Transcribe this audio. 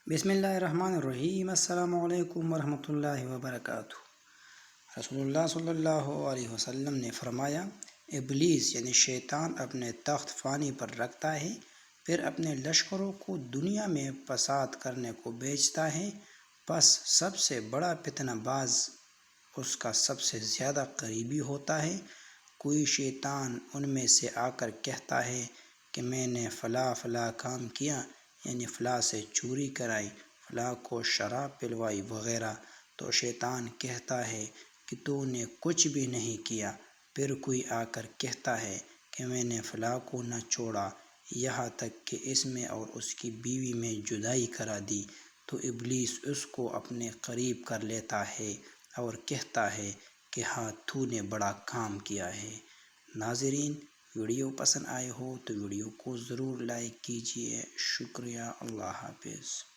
بسم اللہ الرحمن الرحیم۔ السلام علیکم ورحمۃ اللہ وبرکاتہ۔ رسول اللہ صلی اللہ علیہ وسلم نے فرمایا، ابلیس یعنی شیطان اپنے تخت فانی پر رکھتا ہے، پھر اپنے لشکروں کو دنیا میں فساد کرنے کو بھیجتا ہے، پس سب سے بڑا فتنہ باز اس کا سب سے زیادہ قریبی ہوتا ہے۔ کوئی شیطان ان میں سے آ کر کہتا ہے کہ میں نے فلاں فلاں کام کیا، یعنی فلاں سے چوری کرائی، فلاں کو شراب پلوائی وغیرہ، تو شیطان کہتا ہے کہ تو نے کچھ بھی نہیں کیا۔ پھر کوئی آ کر کہتا ہے کہ میں نے فلاں کو نہ چھوڑا، یہاں تک کہ اس میں اور اس کی بیوی میں جدائی کرا دی، تو ابلیس اس کو اپنے قریب کر لیتا ہے اور کہتا ہے کہ ہاں تو نے بڑا کام کیا ہے۔ ناظرین، ویڈیو پسند آئے ہو تو ویڈیو کو ضرور لائک کیجیے۔ شکریہ۔ اللہ حافظ۔